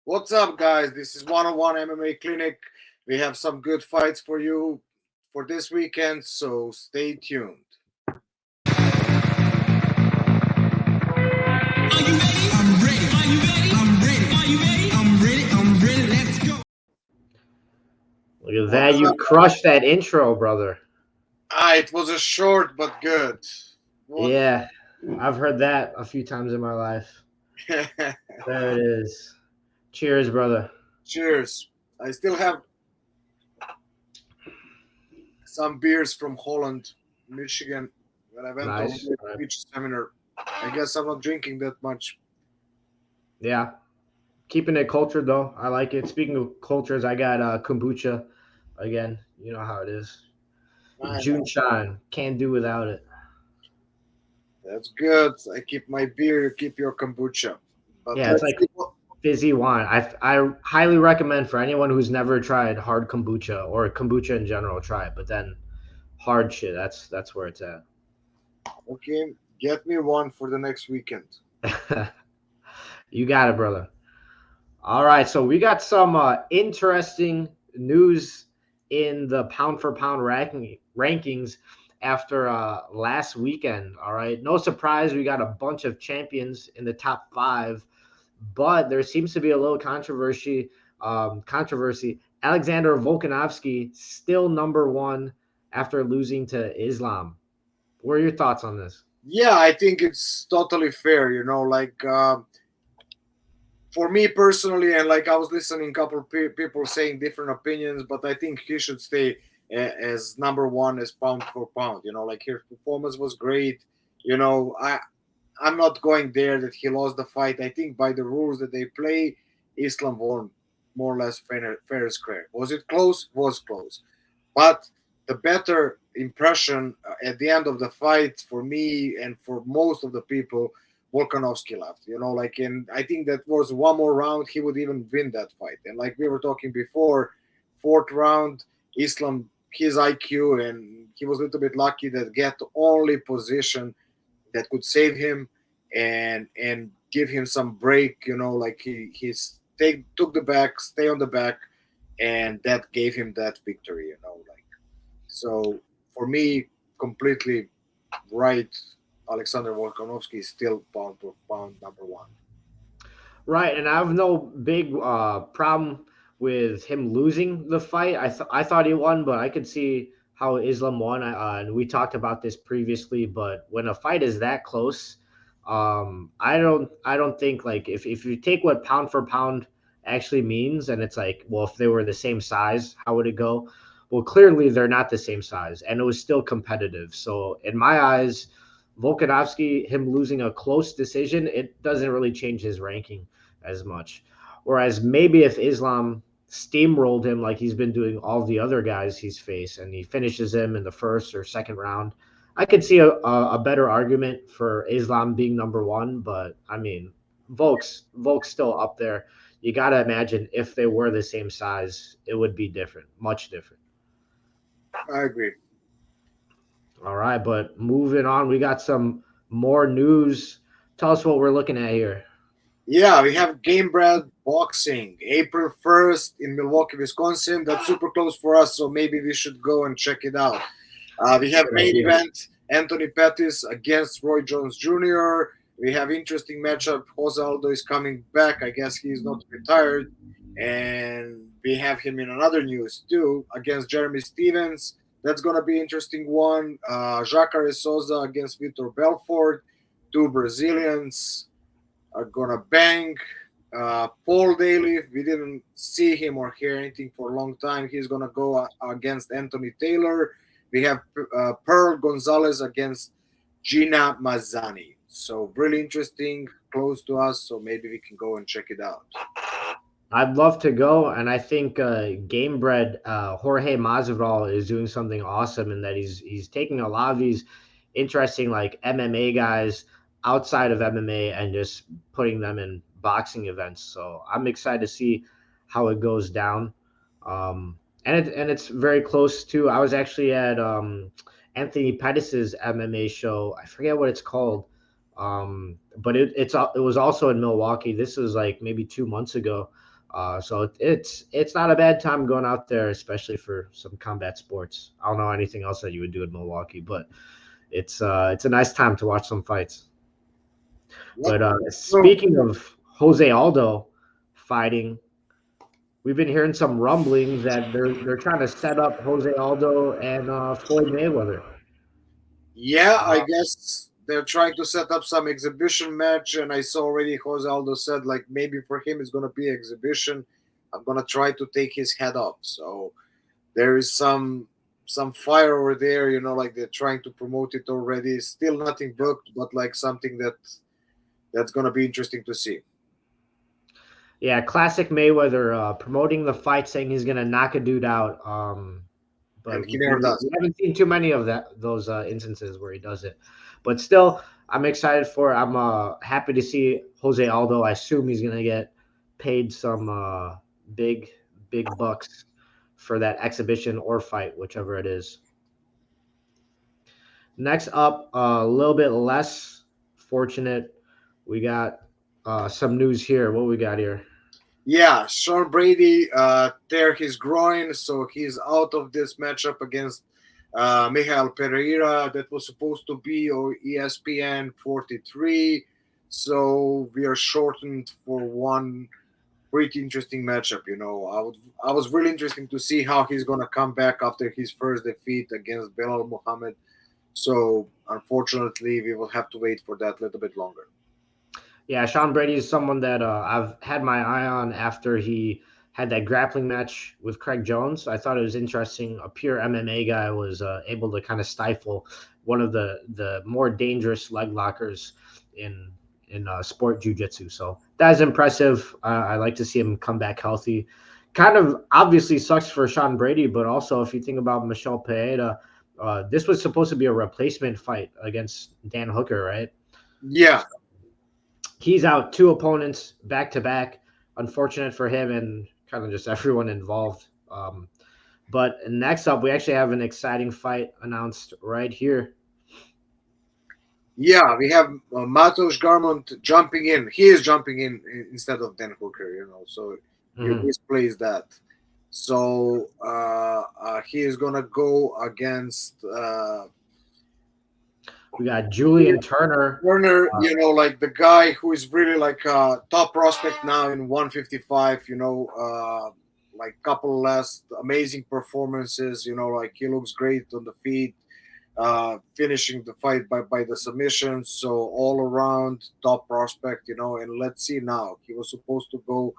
What's up, guys? This is 101 MMA Clinic. We have some good fights for you for this weekend, so stay tuned. Look at that. What's You up? crushed that intro, brother. It was a short but good. What? Yeah, I've heard that a few times in my life. There it is. Cheers, brother. Cheers. I still have some beers from Holland, Michigan, when I went on Nice. the All right. beach seminar. I guess I'm not drinking that much. Yeah. Keeping it cultured, though. I like it. Speaking of cultures, I got kombucha again. You know how it is. I June know. shine. Can't do without it. That's good. I keep my beer, you keep your kombucha. But Yeah, it's let's like see what. fizzy wine. I highly recommend for anyone who's never tried hard kombucha or kombucha in general, try it. But then hard shit, that's where it's at. Okay, get me one for the next weekend. You got it, brother. All right, so we got some interesting news in the pound for pound rankings after last weekend. All right, no surprise, we got a bunch of champions in the top five, but there seems to be a little controversy. Alexander Volkanovski still number one after losing to Islam. What are your thoughts on this? Yeah, I think it's totally fair. For me personally, and like I was listening, a couple people saying different opinions, but I think he should stay as number one as pound for pound. Like his performance was great. I'm not going there that he lost the fight. I think by the rules that they play, Islam won more or less fair and square. Was it close? Was close. But the better impression at the end of the fight for me and for most of the people, Volkanovski left. And I think that was one more round, he would even win that fight. And like we were talking before, fourth round, Islam, his IQ, and he was a little bit lucky that get only position that could save him and give him some break. Like he's took the back, stay on the back, and that gave him that victory. So for me, completely right. Alexander Volkanovski is still pound for pound number one. Right, and I have no big problem with him losing the fight. I thought he won, but I could see how Islam won. And we talked about this previously, but when a fight is that close, I don't think like if you take what pound for pound actually means, and it's like, well, if they were the same size, how would it go? Well, clearly they're not the same size, and it was still competitive. So in my eyes, Volkanovski, him losing a close decision, it doesn't really change his ranking as much. Whereas maybe if Islam steamrolled him like he's been doing all the other guys he's faced and he finishes him in the first or second round, I could see a better argument for Islam being number one. But I mean, Volk's still up there. You got to imagine if they were the same size, it would be different, much different. I agree. All right, but moving on, we got some more news. Tell us what we're looking at here. Yeah, we have Game Bread Boxing, April 1st in Milwaukee, Wisconsin. That's super close for us, so maybe we should go and check it out. We have Good main idea. event Anthony Pettis against Roy Jones Jr. We have interesting matchup. Jose Aldo is coming back. I guess he's not retired. And we have him in another news too against Jeremy Stevens. That's gonna be interesting one. Jacare Souza against Vitor Belfort. Two Brazilians are gonna bang. Paul Daly, we didn't see him or hear anything for a long time. He's gonna go against Anthony Taylor. We have Pearl Gonzalez against Gina Mazzani. So really interesting, close to us. So maybe we can go and check it out. I'd love to go, and I think Gamebred Jorge Masvidal is doing something awesome in that he's taking a lot of these interesting like MMA guys outside of MMA and just putting them in boxing events. So I'm excited to see how it goes down. And it's very close to. I was actually at Anthony Pettis's MMA show. I forget what it's called, but it was also in Milwaukee. This was like maybe 2 months ago. So it's not a bad time going out there, especially for some combat sports. I don't know anything else that you would do in Milwaukee, but it's a nice time to watch some fights. Yep. But So, speaking of Jose Aldo fighting, we've been hearing some rumblings that they're trying to set up Jose Aldo and Floyd Mayweather. yeah, I Uh, guess they're trying to set up some exhibition match, and I saw already Jose Aldo said like maybe for him it's gonna be exhibition. I'm gonna try to take his head off. So there is some fire over there, like they're trying to promote it already. Still nothing booked, but like something that's gonna be interesting to see. yeah, classic Mayweather promoting the fight, saying he's gonna knock a dude out. And But he never does. we haven't seen too many of those instances where he does it. But still, I'm excited for it. I'm happy to see Jose Aldo. I assume he's gonna get paid some big big bucks for that exhibition or fight, whichever it is. Next up, a little bit less fortunate. We got some news here. What we got here? Yeah, Sean Brady tear his groin, so he's out of this matchup against Michael Pereira that was supposed to be on ESPN 43. So we are shortened for one pretty interesting matchup. I was really interesting to see how he's gonna come back after his first defeat against Belal Muhammad. So unfortunately, we will have to wait for that a little bit longer. Yeah, Sean Brady is someone that I've had my eye on after he had that grappling match with Craig Jones. I thought it was interesting. A pure MMA guy was able to kind of stifle one of the more dangerous leg lockers in sport jujitsu. So that is impressive. I like to see him come back healthy. Kind of obviously sucks for Sean Brady, but also if you think about Michelle Pereira, this was supposed to be a replacement fight against Dan Hooker, right? Yeah, He's out two opponents back to back. Unfortunate for him and kind of just everyone involved. But next up, we actually have an exciting fight announced right here. yeah, we have Matos Garmont jumping in. He is jumping in instead of Dan Hooker, so you Mhm. misplaced that. So he is gonna go against We got Julian Turner. Werner. Uh, Like the guy who is really like a top prospect now in 155. Like couple last amazing performances. Like he looks great on the feet. Finishing the fight by the submission. So all around top prospect, and let's see now. He was supposed to go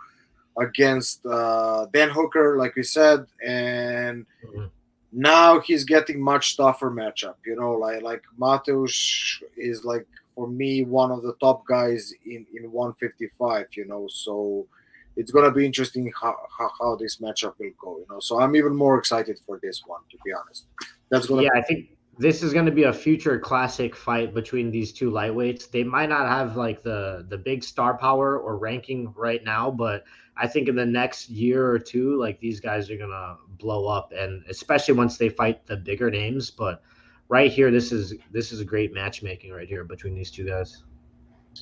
against Dan Hooker, like we said, and mhm. now he's getting much tougher matchup. Like Mateusz is like for me one of the top guys in 155. So it's gonna be interesting how this matchup will go. So I'm even more excited for this one, to be honest. That's gonna Yeah, be I think this is going to be a future classic fight between these two lightweights. They might not have like the big star power or ranking right now, but I think in the next year or two, like these guys are going to blow up, and especially once they fight the bigger names. But right here, this is a great matchmaking right here between these two guys.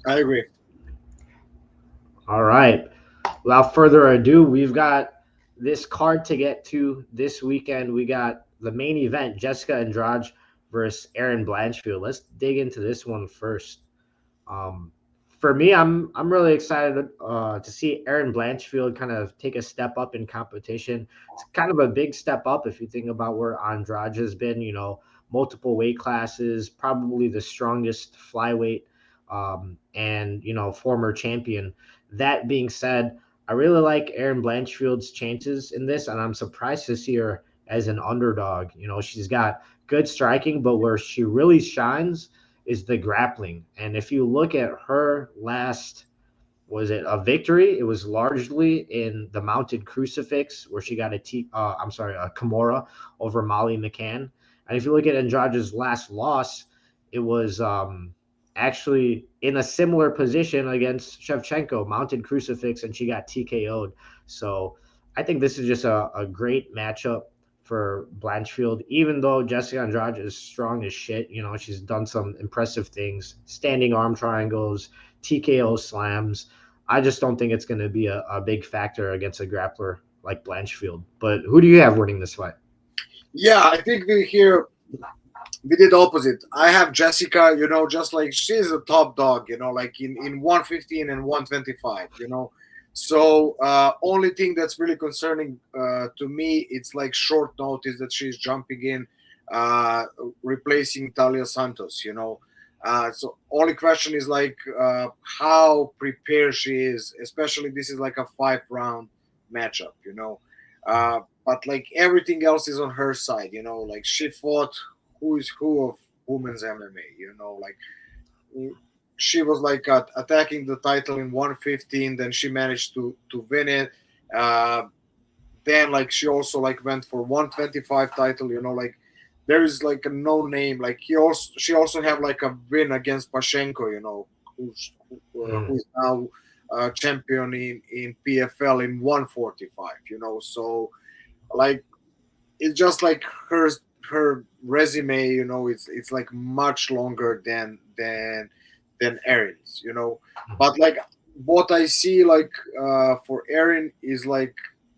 I agree. All right. Without further ado, we've got this card to get to this weekend. We got the main event, Jessica Andrade versus Erin Blanchfield. Let's dig into this one first. Um, for me, I'm really excited to see Erin Blanchfield kind of take a step up in competition. It's kind of a big step up if you think about where Andrade has been. Multiple weight classes, probably the strongest flyweight, and former champion. That being said, I really like Erin Blanchfield's chances in this, and I'm surprised to see her as an underdog. She's got good striking, but where she really shines is the grappling. And if you look at her last, was it a victory? It was largely in the mounted crucifix where she got a Kimura over Molly McCann. And if you look at Andrade's last loss, it was actually in a similar position against Shevchenko, mounted crucifix, and she got TKO'd. So I think this is just a great matchup for Blanchfield, even though Jessica Andrade is strong as shit. She's done some impressive things, standing arm triangles, TKO slams. I just don't think it's going to be a big factor against a grappler like Blanchfield. But who do you have winning this fight? Yeah, I think we did opposite. I have Jessica, just like she's a top dog, like in 115 and 125, So only thing that's really concerning to me, it's like short notice that she's jumping in, uh, replacing Talia Santos, So only question is like how prepared she is, especially this is like a 5 round matchup, But like everything else is on her side, like she fought who is who of women's MMA. Like she was like attacking the title in 115, then she managed to win it. Uh, then like she also like went for 125 title. Like there is like a no name. Like she also have like a win against Pashenko. Who is now champion in PFL in 145. So like it's just like her resume, it's like much longer than Erin's, But like what I see like for Erin is like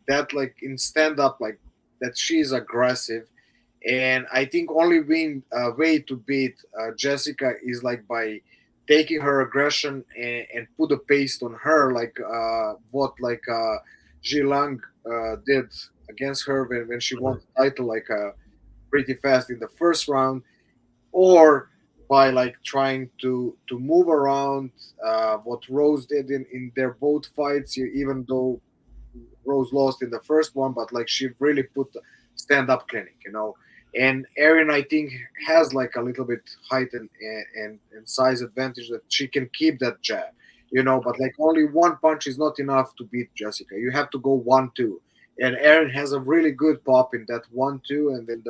that like in stand up like that she's aggressive, and I think only way to beat Jessica is like by taking her aggression and put a paste on her, like what like Jilang did against her when she won the title, like pretty fast in the first round, or by like trying to move around what Rose did in their both fights, even though Rose lost in the first one, but like she really put the stand up clinic, And Erin, I think, has like a little bit height and size advantage that she can keep that jab, But like only one punch is not enough to beat Jessica. You have to go 1-2, and Erin has a really good pop in that 1-2, and then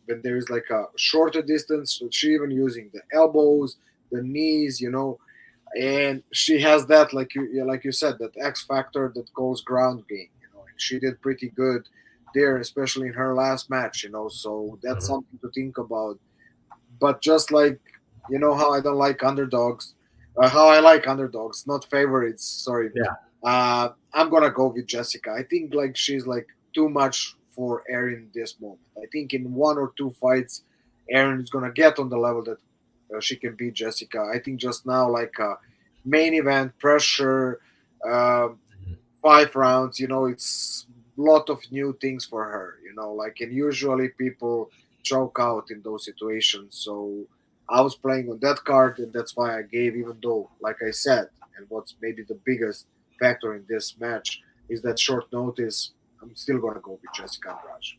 when there is like a shorter distance, so she even using the elbows, the knees, and she has that like you said, that X factor that goes ground game, and she did pretty good there, especially in her last match, so that's something to think about. But just like how I don't like underdogs, how I like underdogs, not favorites, sorry. Yeah. I'm gonna go with Jessica. I think like she's like too much for Erin this moment. I think in one or two fights Erin is gonna get on the level that she can beat Jessica. I think just now like main event pressure, uh, 5 rounds, it's a lot of new things for her, like, and usually people choke out in those situations. So I was playing on that card, and that's why I gave, even though, like I said, and what's maybe the biggest factor in this match is that short notice, I'm still going to go with Jessica Andrade.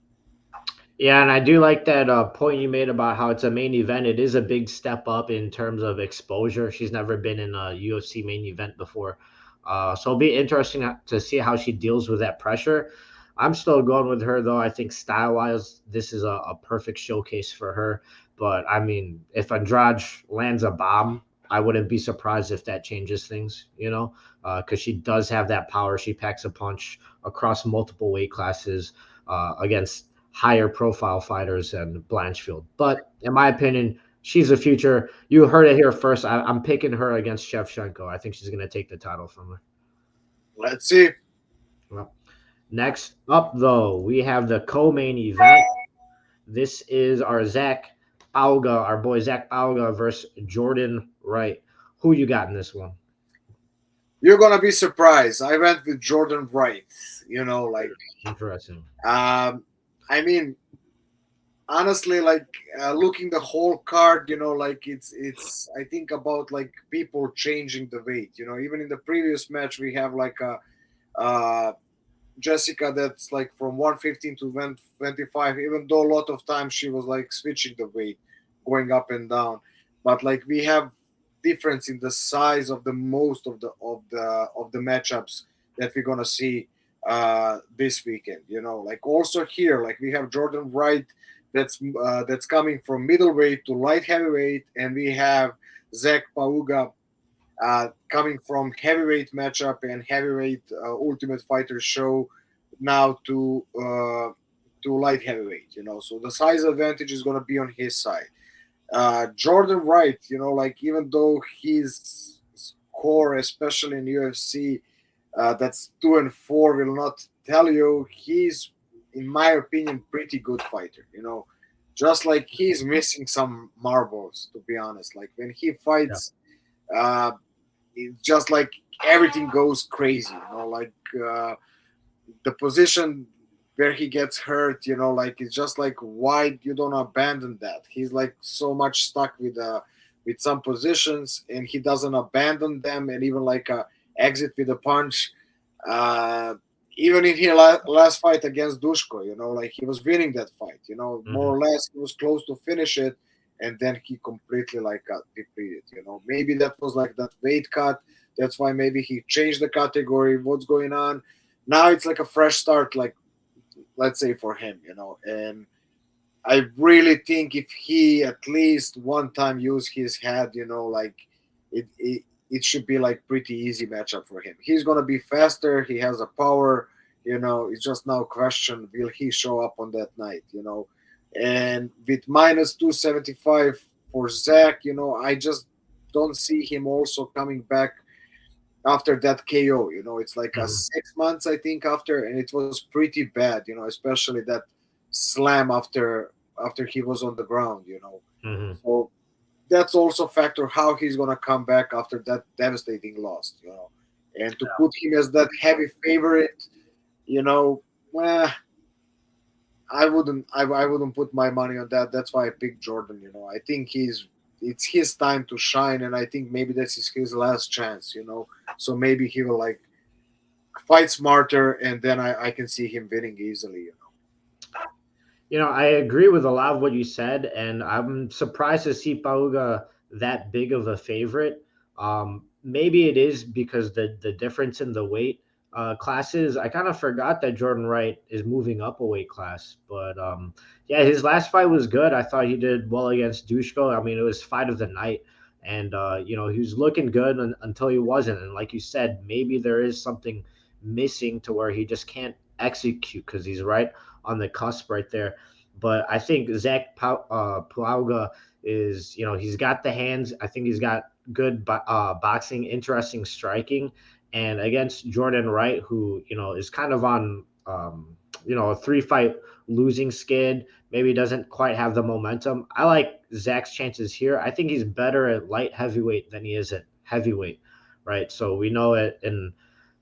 Yeah, and I do like that point you made about how it's a main event. It is a big step up in terms of exposure. She's never been in a UFC main event before. So it'll be interesting to see how she deals with that pressure. I'm still going with her, though. I think style wise, this is a perfect showcase for her. But I mean, if Andrade lands a bomb, I wouldn't be surprised if that changes things, because she does have that power. She packs a punch across multiple weight classes against higher profile fighters than Blanchfield. But in my opinion, she's the future. You heard it here first. I'm picking her against Shevchenko. I think she's going to take the title from her. Let's see. Well, next up, though, we have the co-main event. This is our boy Zach Pauga versus Jordan Wright. Who you got in this one? You're going to be surprised. I went with Jordan Wright, like, Interesting. I mean, honestly, like looking the whole card, like it's I think about like people changing the weight, even in the previous match we have like a Jessica that's like from 115 to 125, even though a lot of times she was like switching the weight, going up and down, but like we have difference in the size of the most of the matchups that we're gonna see this weekend, like also here like we have Jordan Wright that's coming from middleweight to light heavyweight, and we have Zach Pauga coming from heavyweight matchup and heavyweight Ultimate Fighter show now to light heavyweight. So the size advantage is going to be on his side. Jordan Wright, like even though he's hardcore, especially in UFC, that's 2 and 4, will not tell you he's, in my opinion, pretty good fighter. Just like he's missing some marbles, to be honest. Like when he Yeah. fights, uh, it's just like everything goes crazy. Like the position where he gets hurt. Like it's just like why you don't abandon that. He's like so much stuck with some positions, and he doesn't abandon them, and even like exit with a punch. Uh, Even in his last fight against Dushko, like he was winning that fight. More Mhm. or less he was close to finish it, and then he completely like got depleted. Maybe that was like that weight cut. That's why maybe he changed the category. What's going on? Now it's like a fresh start, like let's say for him, and I really think if he at least one time use his head, like it should be like pretty easy matchup for him. He's gonna be faster. He has a power. It's just now question will he show up on that night. And with -275 for Zach, I just don't see him also coming back after that KO. It's like a Mhm. 6 months, I think, after, and it was pretty bad. Especially that slam after he was on the ground. Mhm. So that's also a factor how he's gonna come back after that devastating loss. And to put him as that heavy favorite, you know, eh, I wouldn't put my money on that. That's why I picked Jordan. I think it's his time to shine, and I think maybe this is his last chance. So maybe he will like fight smarter, and then I can see him winning easily. I agree with a lot of what you said, and I'm surprised to see Pauga that big of a favorite. Maybe it is because the difference in the weight classes. I kind of forgot that Jordan Wright is moving up a weight class, but yeah, his last fight was good. I thought he did well against Dushko. I mean, it was fight of the night, and he was looking good until he wasn't. And like you said, maybe there is something missing to where he just can't execute because he's right on the cusp right there. But I think Zach Pauga is, he's got the hands. I think he's got good boxing, interesting striking. And against Jordan Wright, who, is kind of on, a 3 fight losing skid, maybe doesn't quite have the momentum. I like Zach's chances here. I think he's better at light heavyweight than he is at heavyweight, right? So we know it in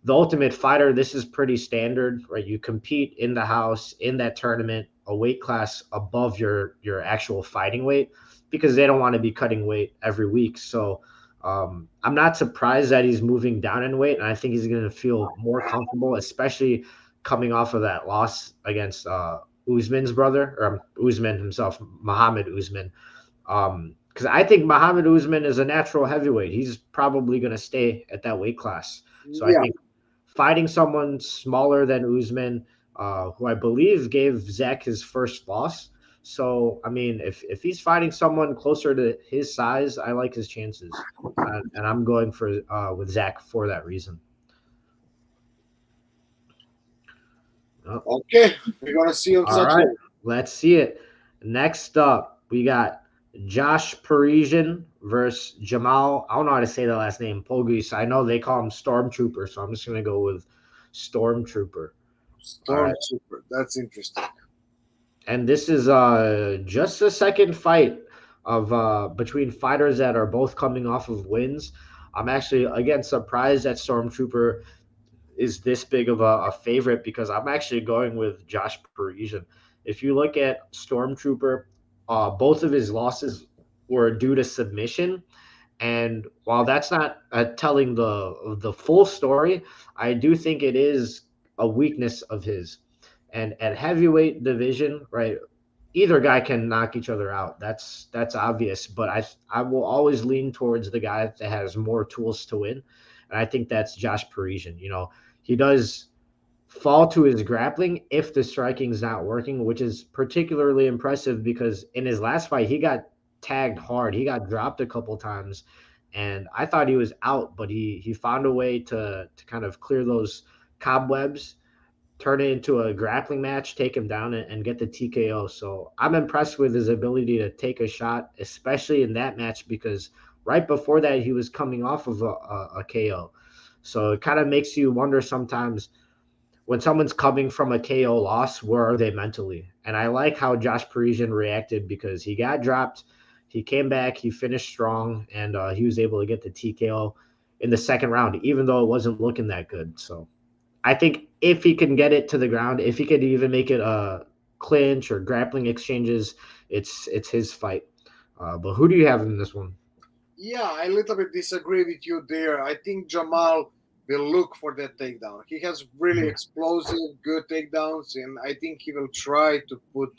the Ultimate Fighter, this is pretty standard, right? You compete in the house in that tournament, a weight class above your actual fighting weight, because they don't want to be cutting weight every week. So I'm not surprised that he's moving down in weight, and I think he's going to feel more comfortable, especially coming off of that loss against Usman's brother, or Usman himself, Muhammad Usman. Because I think Muhammad Usman is a natural heavyweight. He's probably going to stay at that weight class. So I Yeah, think fighting someone smaller than Usman, who I believe gave Zach his first loss. So I mean, if he's fighting someone closer to his size, I like his chances, and I'm going for with Zach for that reason. Oh, okay, we're gonna see on all right, Saturday. let's see it. Next up, we got Josh Parisian versus Jamal. I don't know how to say the last name. Pogues. I know they call him Stormtrooper, so I'm just gonna go with Stormtrooper. All right. Stormtrooper. That's interesting. And this is just the second fight of between fighters that are both coming off of wins. I'm actually again surprised that Stormtrooper is this big of a favorite because I'm actually going with Josh Parisian. If you look at Stormtrooper, both of his losses were due to submission, and while that's not telling the full story, I do think it is a weakness of his. And at heavyweight division, right, either guy can knock each other out. That's obvious. But I will always lean towards the guy that has more tools to win, and I think that's Josh Parisian. He does fall to his grappling if the striking's not working, which is particularly impressive because in his last fight he got tagged hard. He got dropped a couple times, and I thought he was out, but he found a way to kind of clear those cobwebs, turn it into a grappling match, take him down, and get the TKO. So I'm impressed with his ability to take a shot, especially in that match because right before that, he was coming off of a KO. So it kind of makes you wonder sometimes when someone's coming from a KO loss, where are they mentally? And I like how Josh Parisian reacted because he got dropped. He came back, he finished strong, and he was able to get the TKO in the second round, even though it wasn't looking that good. So I think if he can get it to the ground, if he could even make it a clinch or grappling exchanges, it's his fight. But who do you have in this one? Yeah, I a little bit disagree with you there. I think Jamal will look for that takedown. He has really Mhm. explosive, good takedowns, and I think he will try to put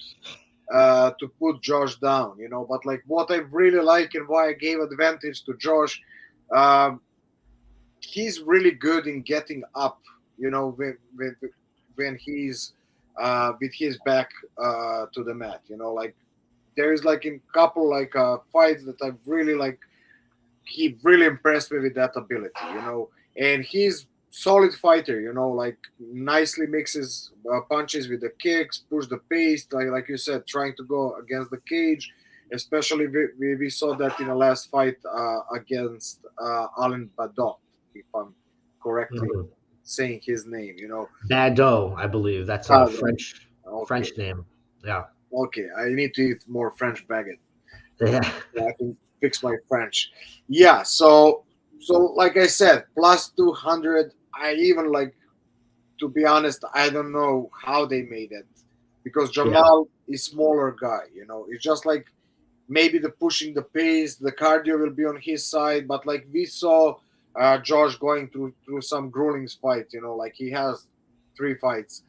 Josh down. But like what I really like and why I gave advantage to Josh, um, he's really good in getting up. When he's with his back to the mat. Like there is like in couple like fights that I really like he really impressed me with that ability. And he's solid fighter, like nicely mixes punches with the kicks, push the pace, like you said, trying to go against the cage. Especially we saw that in the last fight against Alan Badot, if I'm correctly Mhm. saying his name. Bado, I believe that's a Badot. Okay, French name. Yeah, okay, I need to eat more French baguette. yeah, So I can fix my French. Yeah, so like I said, plus 200. I even like to be honest, I don't know how they made it because yeah. Jamal is smaller guy. It's just like maybe the pushing the pace, the cardio will be on his side, but like we saw Josh going through some grueling fights. Like he has 3 fights,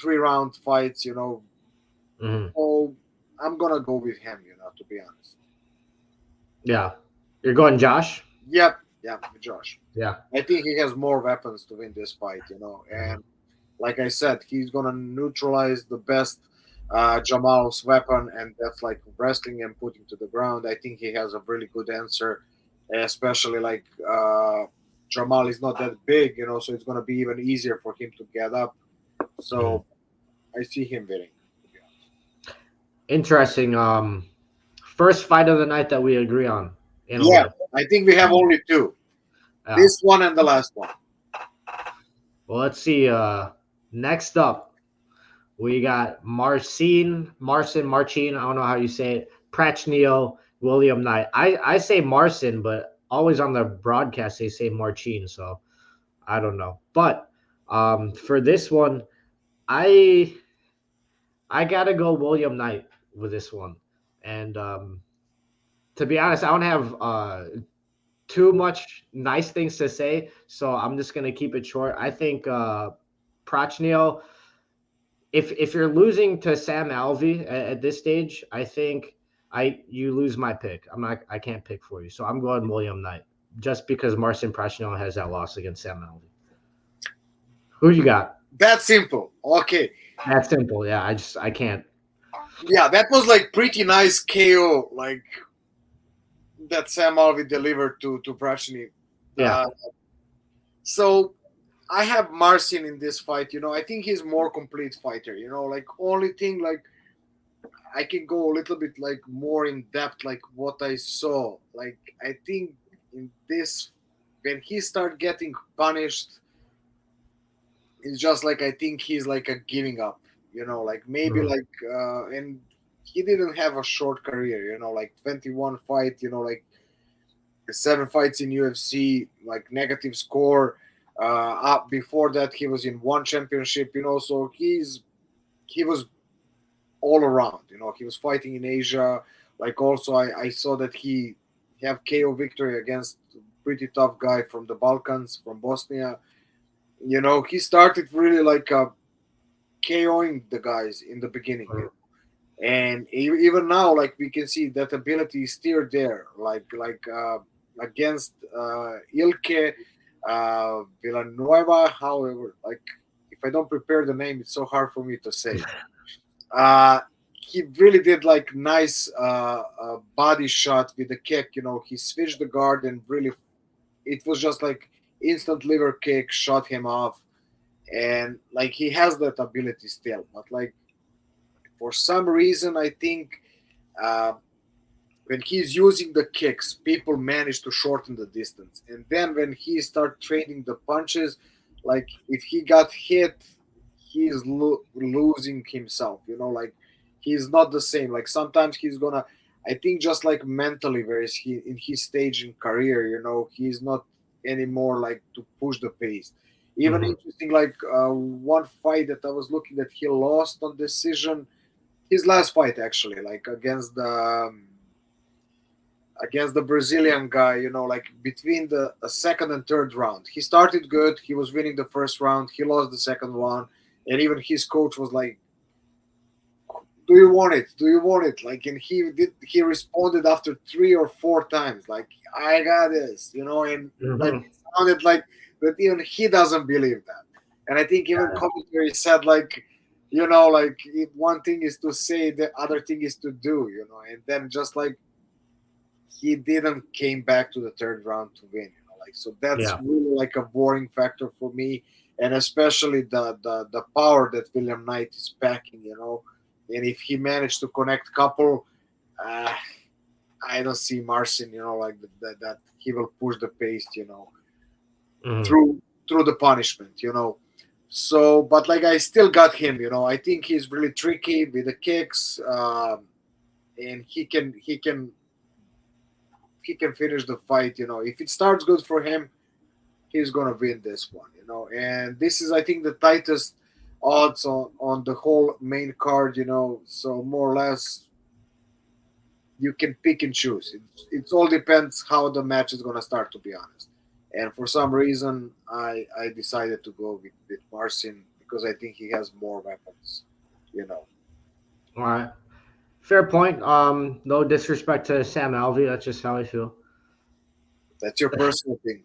3 round fights. Mhm. So I'm gonna go with him. To be honest. Yeah. You're going Josh? Yep, yep, Josh. Yeah. I think he has more weapons to win this fight. Mhm. And like I said, he's gonna neutralize the best Jamal's weapon, and that's like wrestling and putting to the ground. I think he has a really good answer, especially like Jamal is not that big, so it's gonna be even easier for him to get up. Mhm. So I see him winning. To be honest. Interesting. First fight of the night that we agree on in a Yeah, way. I think we have Um, only two. yeah. This one and the last one. Well, let's see. Next up, we got Marcin. I don't know how you say it. Prachnio, William Knight. I say Marcin, but always on the broadcast they say Marcin, so I don't know. But for this one, I I gotta go William Knight with this one. And to be honest, I don't have too much nice things to say, so I'm just gonna keep it short. I think Prachnio, if you're losing to Sam Alvey at this stage, I think you lose my pick. I can't pick for you, so I'm going William Knight just because Marcin Prachnio has that loss against Sam Alvey. Who you got? That simple. Okay. That's simple. Yeah, I can't. Yeah, that was like pretty nice KO, like that Sam Alvey delivered to Prashni. Yeah. So I have Marcin in this fight. I think he's more complete fighter. Like only thing like I can go a little bit like more in depth, like what I saw. Like I think in this when he start getting punished, it's just like I think he's like a giving up. Like maybe Mhm. like and he didn't have a short career. Like 21 fight. Seven fights in UFC, like negative score. Up before that, he was in one championship. So he was all around. He was fighting in Asia. Like also, I saw that he have KO victory against pretty tough guy from the Balkans, from Bosnia. He started really like KOing the guys in the beginning. Mhm. And even now, like we can see that ability is still there. Like against Ilke Villanueva. However, like if I don't prepare the name, it's so hard for me to say. Uh, he really did like nice body shot with the kick. He switched the guard and really, it was just like instant liver kick, shot him off, and like he has that ability still. But like for some reason, I think uh, when he's using the kicks, people manage to shorten the distance. And then when he start trading the punches, like if he got hit, he's losing himself. Like he's not the same. Like sometimes he's gonna. I think just like mentally, whereas he in his stage in career, he's not anymore like to push the pace. Even Mhm. interesting, like one fight that I was looking at, he lost on decision. His last fight actually, like against the Brazilian guy, like between the second and third round. He started good. He was winning the first round. He lost the second one. And even his coach was like, "Do you want it? Do you want it?" Like, and he responded after 3 or 4 times, like, "I got this," and like Mhm. it sounded like that even he doesn't believe that. And I think even Yeah. commentary said like, like one thing is to say, the other thing is to do, and then just like he didn't came back to the third round to win, like so that's Yeah. really like a boring factor for me, and especially the power that William Knight is packing, and if he managed to connect couple, uh, I don't see Marcin, like that he will push the pace, Mhm. through the punishment. So, but like I still got him. I think he's really tricky with the kicks, and he can finish the fight. If it starts good for him, he's gonna win this one. And this is, I think, the tightest odds on the whole main card. So more or less, you can pick and choose. It all depends how the match is gonna start, to be honest. And for some reason, I decided to go with Marcin because I think he has more weapons. All right. Fair point. No disrespect to Sam Alvey. That's just how I feel. That's your personal thing.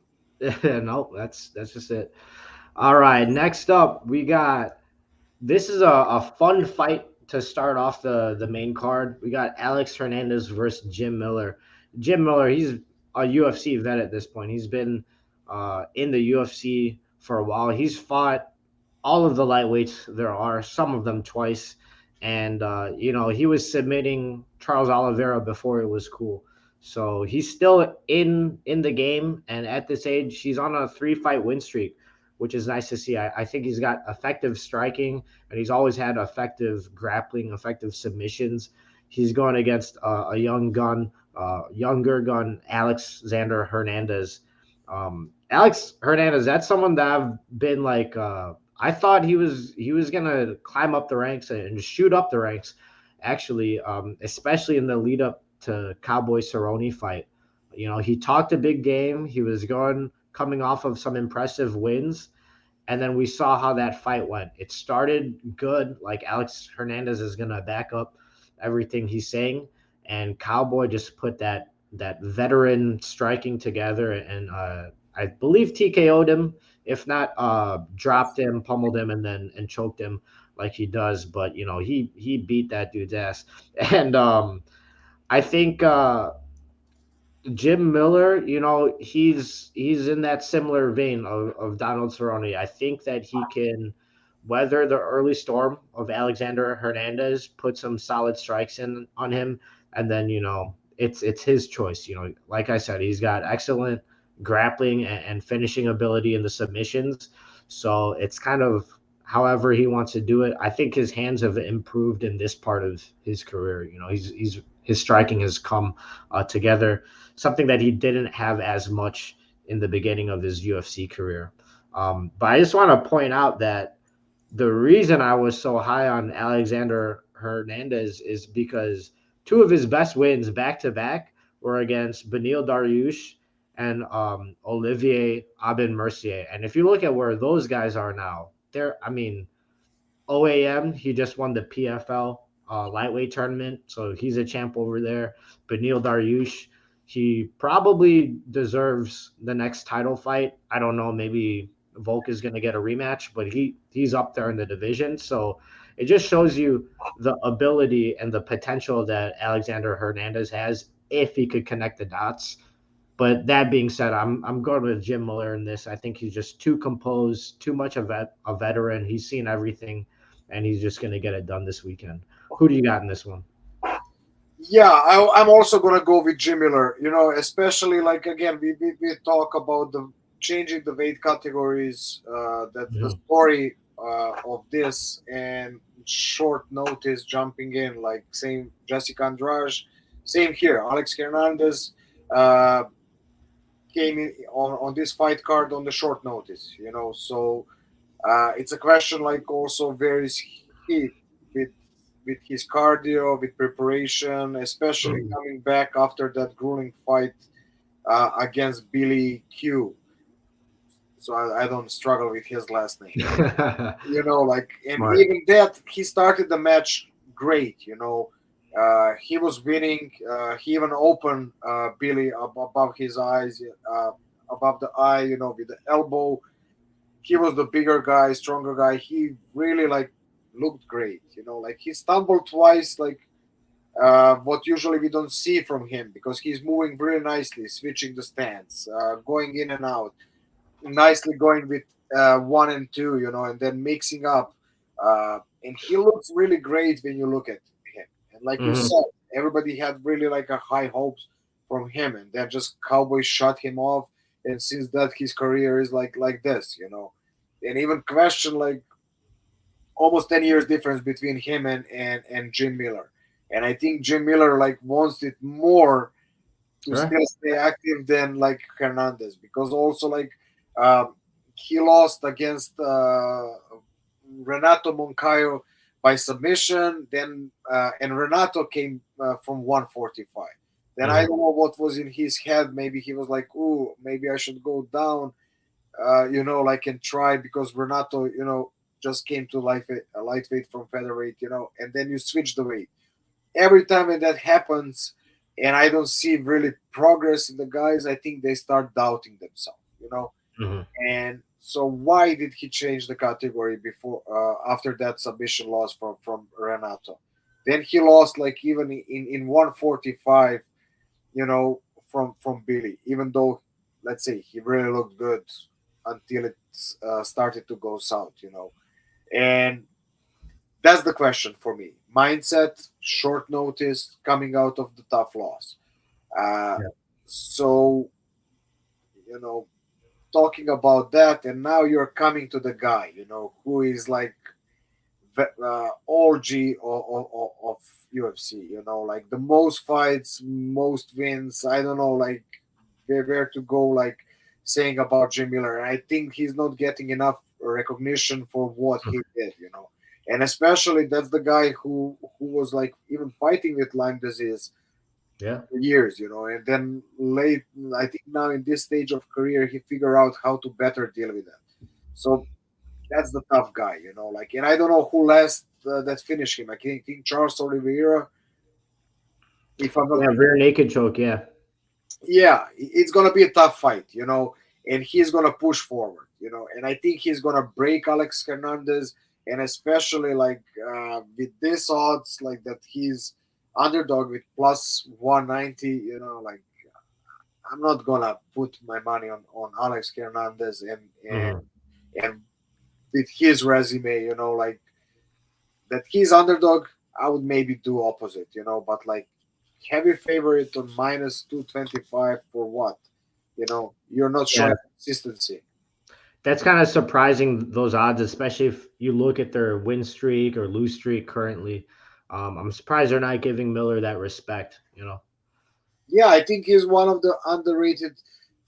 No, that's just it. All right. Next up, we got this is a fun fight to start off the main card. We got Alex Hernandez versus Jim Miller. Jim Miller, he's a UFC vet at this point. He's been in the UFC for a while. He's fought all of the lightweights there are, some of them twice. And, he was submitting Charles Oliveira before it was cool. So he's still in the game. And at this age, he's on a 3-fight win streak, which is nice to see. I think he's got effective striking, and he's always had effective grappling, effective submissions. He's going against a younger gun, Alexander Hernandez. Alex Hernandez, that's someone that I've been like. I thought he was gonna climb up the ranks and shoot up the ranks, actually, especially in the lead up to Cowboy Cerrone fight. He talked a big game. He was coming off of some impressive wins, and then we saw how that fight went. It started good, like Alex Hernandez is gonna back up everything he's saying, and Cowboy just put that veteran striking together, and I believe TKO'd him, if not dropped him, pummeled him, and then and choked him like he does. But he beat that dude's ass, and I think Jim Miller, he's in that similar vein of Donald Cerrone. I think that he can weather the early storm of Alexander Hernandez, put some solid strikes in on him, and then it's his choice. Like I said, he's got excellent grappling and finishing ability in the submissions. So it's kind of however he wants to do it. I think his hands have improved in this part of his career. He's his striking has come together, something that he didn't have as much in the beginning of his UFC career. But I just want to point out that the reason I was so high on Alexander Hernandez is because two of his best wins back to back were against Beneil Dariush and Olivier Aben Mercier. And if you look at where those guys are now, I mean, OAM, he just won the PFL lightweight tournament, so he's a champ over there. But Neil Dariush, he probably deserves the next title fight. I don't know, maybe Volk is going to get a rematch, but he's up there in the division. So it just shows you the ability and the potential that Alexander Hernandez has if he could connect the dots. But that being said, I'm going with Jim Miller in this. I think he's just too composed, too much of a veteran. He's seen everything, and he's just going to get it done this weekend. Who do you got in this one? Yeah, I'm also gonna go with Jim Miller. Especially like again, we talk about the changing the weight categories. That's the Mhm. story of this, and short notice jumping in, like same Jessica Andrade, same here. Alex Hernandez uh, came in on this fight card on the short notice. So it's a question like also where is he with with his cardio, with preparation, especially Mhm. coming back after that grueling fight against Billy Q. So I don't struggle with his last name. Like, and Smart. even that he started the match great. He was winning. He even opened Billy above his eyes, above the eye. With the elbow. He was the bigger guy, stronger guy. He really like looked great. Like he stumbled twice, like what usually we don't see from him because he's moving very nicely, switching the stance, going in and out, nicely going with 1 and 2, and then mixing up. And he looks really great when you look at him. And like you Mhm. said, everybody had really like a high hopes from him, and then just Cowboys shut him off. And since that, his career is like this. And even question like almost 10 years difference between him and Jim Miller. And I think Jim Miller like wants it more to Right. still stay active than like Hernandez because also like um, he lost against Renato Moncayo by submission. Then and Renato came from 145. Then I Mhm. don't know what was in his head. Maybe he was like, "Ooh, maybe I should go down," like and try because Renato, just came to lightweight from featherweight, and then you switch the weight every time when that happens, and I don't see really progress in the guys, I think they start doubting themselves. Mhm. And so why did he change the category before after that submission loss from Renato? Then he lost like even in 145, from Billy, even though let's say he really looked good until it started to go south. And that's the question for me. Mindset, short notice, coming out of the tough loss. Uh, Yeah. so, you know, talking about that, and now you're coming to the guy, who is like OG of UFC, like the most fights, most wins. I don't know, like where to go, like saying about Jim Miller. I think he's not getting enough recognition for what he did. And especially that's the guy who was like even fighting with Lyme disease Yeah. for years. And then late, I think now in this stage of career, he figured out how to better deal with that. So that's the tough guy. Like, and I don't know who last that finished him. I think Charles Oliveira, if I'm not. Yeah. Rear naked choke. Yeah. Yeah, it's gonna be a tough fight. And he's gonna push forward. And I think he's gonna break Alex Hernandez, and especially like with this odds, like that he's underdog with plus 190. Like I'm not gonna put my money on Alex Hernandez and Mhm. and with his resume, like that he's underdog, I would maybe do opposite. But like heavy favorite on minus 225 for what? You're not Yeah. showing consistency. That's kind of surprising, those odds, especially if you look at their win streak or lose streak currently. I'm surprised they're not giving Miller that respect. Yeah, I think he's one of the underrated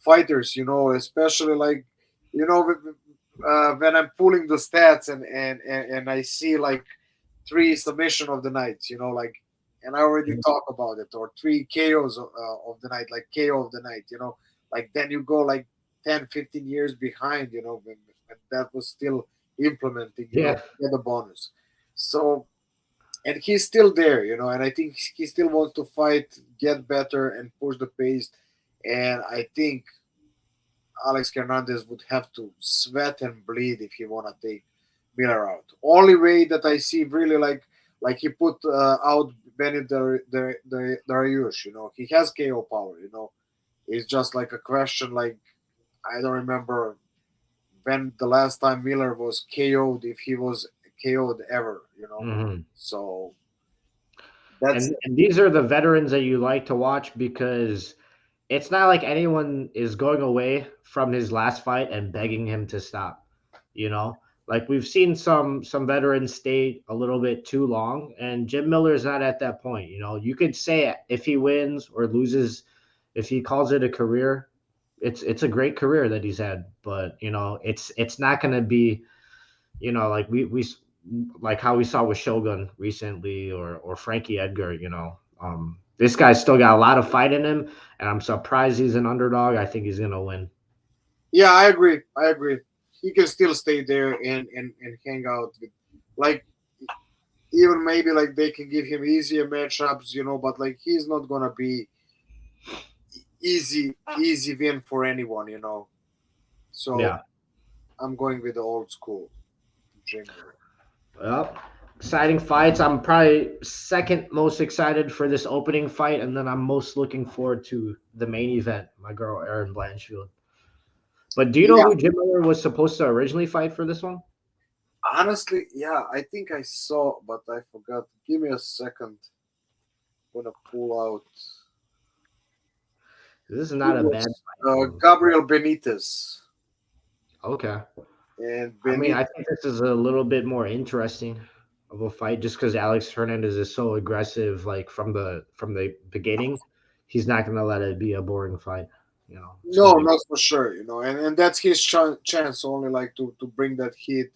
fighters. Especially like when I'm pulling the stats and I see like three submission of the night. Like, and I already Mhm. talk about it, or three KOs of the night, like KO of the night. Like then you go like 10, 15 years behind. When that was still implementing. Yeah. Get a bonus. So and he's still there. And I think he still wants to fight, get better, and push the pace. And I think Alex Hernandez would have to sweat and bleed if he want to take Miller out. Only way that I see really like he put out Benny Dariush. He has KO power. It's just like a question. Like I don't remember when the last time Miller was KO'd, if he was KO'd ever. Mhm. So That's And these are the veterans that you like to watch because it's not like anyone is going away from his last fight and begging him to stop. You know, like we've seen some veterans stay a little bit too long, and Jim Miller's not at that point. You know, you could say if he wins or loses, if he calls it a career, it's a great career that he's had. But you know, it's not going to be, you know, like we like how we saw with Shogun recently or Frankie Edgar. You know, this guy's still got a lot of fight in him, and I'm surprised he's an underdog. I think he's gonna win. yeah, I agree. I agree. He can still stay there and hang out with, like, even maybe like they can give him easier matchups, but like he's not gonna be easy win for anyone. So Yeah. I'm going with the old school Jim Miller. Well, exciting fights. I'm probably second most excited for this opening fight, and then I'm most looking forward to the main event. My girl Erin Blanchfield. But do you know Yeah, who Jim Miller was supposed to originally fight for this one? honestly, yeah, I think I saw, but I forgot. Give me a second. I'm gonna pull out. This is It not a bad was fight for him. Gabriel Benitez, Okay. and I mean, I Benitez. think this is a little bit more interesting of a fight just because Alex Hernandez is so aggressive, like from the beginning. He's not gonna let it be a boring fight. You know, it's No, gonna be not for sure. And that's his chance only, like to bring that hit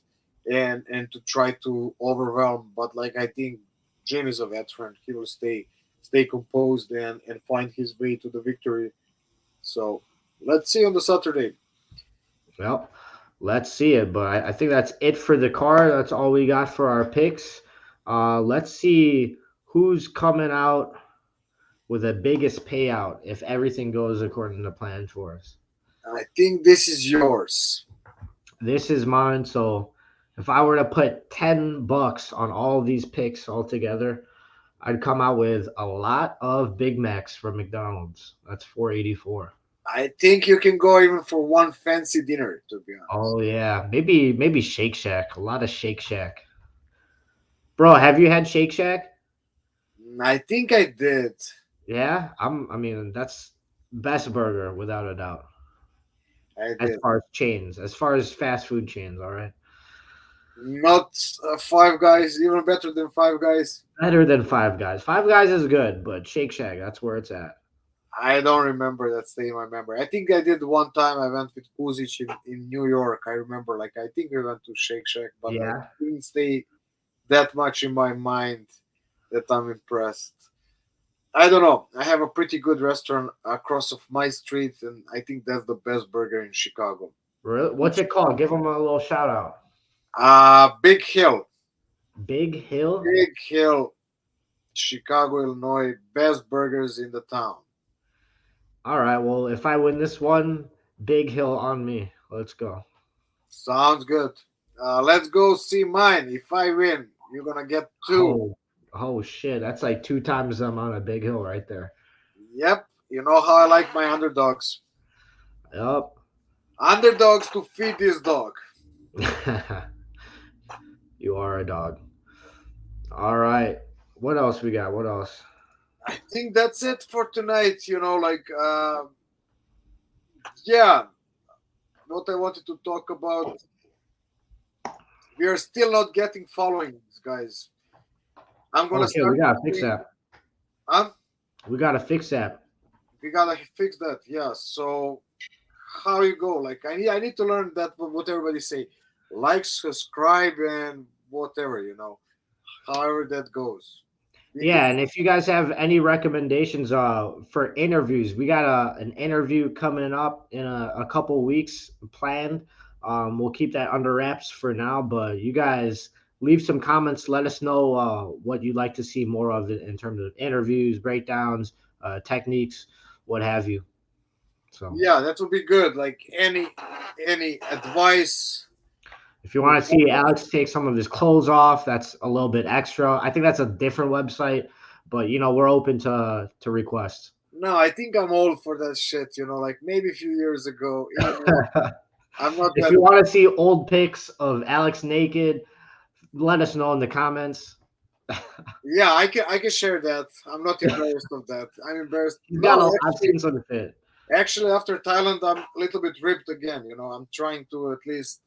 and to try to overwhelm. But like I think Jim is a veteran. He will stay composed and find his way to the victory. So let's see on the Saturday. well. Let's see it, but I think that's it for the card. That's all we got for our picks. Let's see who's coming out with the biggest payout if everything goes according to plan for us. I think this is yours. This is mine. So if I were to put $10 on all these picks all together, I'd come out with a lot of Big Macs from McDonald's. That's 484. I think you can go even for one fancy dinner, to be honest. Oh yeah, maybe Shake Shack. A lot of Shake Shack. Bro, have you had Shake Shack? I think I did. Yeah, I mean, that's best burger without a doubt. I As did. far as chains, as far as fast food chains, all right. Not Five Guys, even better than Five Guys. Better than Five Guys. Five Guys is good, but Shake Shack, that's where it's at. I don't remember that stadium. I remember. I think I did one time. I went with Kuzic in New York. I remember. Like I think we went to Shake Shack, but like Yeah, didn't stay that much in my mind that I'm impressed. I don't know. I have a pretty good restaurant across of my street, and I think that's the best burger in Chicago. really? What's it called? Give them a little shout out. Big Hill, Big Hill. Big Hill, Chicago, Illinois. Best burgers in the town. All right. Well, if I win this one, Big Hill on me. Let's go. Sounds good. Let's go see mine. If I win, you're gonna get two. Oh, oh shit! That's like two times the amount of Big Hill right there. Yep. You know how I like my underdogs. Yep. Underdogs to feed this dog. You are a dog. All right. What else we got? What else? I think that's it for tonight. Yeah. What I wanted to talk about. We are still not getting followings, guys. I'm gonna Okay, we start. gotta fix that. Huh? We gotta fix that. We gotta fix that. Yeah. So how you go? Like I need to learn that what everybody say. Like, subscribe, and whatever. However that goes. Yeah, Because and if you guys have any recommendations for interviews, we got an interview coming up in a couple weeks planned. We'll keep that under wraps for now, but you guys leave some comments. Let us know what you'd like to see more of in terms of interviews, breakdowns, techniques, what have you. So yeah, that would be good. Like any advice. if you want to see Alex take some of his clothes off, that's a little bit extra. I think that's a different website, but we're open to requests. No, I think I'm old for that shit. Like maybe a few years ago. I'm not If that. you want to see old pics of Alex naked, let us know in the comments. Yeah, I can share that. I'm not embarrassed of that. I'm embarrassed. He's got No, a, I've seen some fit. actually, after Thailand, I'm a little bit ripped again. I'm trying to at least.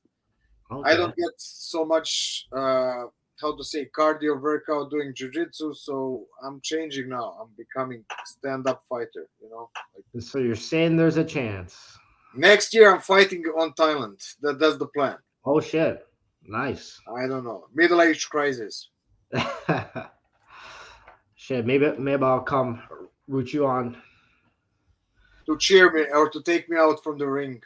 I Okay. don't get so much. How to say cardio workout doing jiu-jitsu, so I'm changing now. I'm becoming stand-up fighter. Like So you're saying there's a chance. next year, I'm fighting on Thailand. That's the plan. Oh shit. Nice. I don't know. Middle age crisis. Shit, maybe I'll come root you on. To cheer me or to take me out from the ring.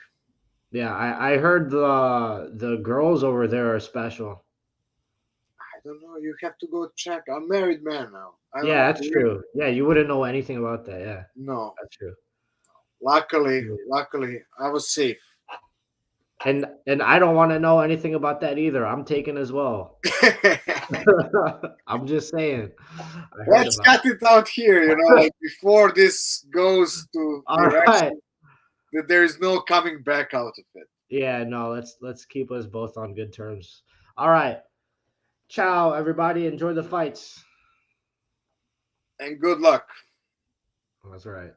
Yeah, I heard the girls over there are special. I don't know. You have to go check. I'm married man now. I don't Yeah, know. that's true. Yeah, you wouldn't know anything about that. Yeah, No. that's true. Luckily, I was safe. And I don't want to know anything about that either. I'm taken as well. I'm just saying. I heard Let's about cut it out here. it. Like before this goes to All right. direction that there is no coming back out of it. Yeah, no, let's keep us both on good terms. All right. Ciao, everybody. Enjoy the fights. And good luck. That's right.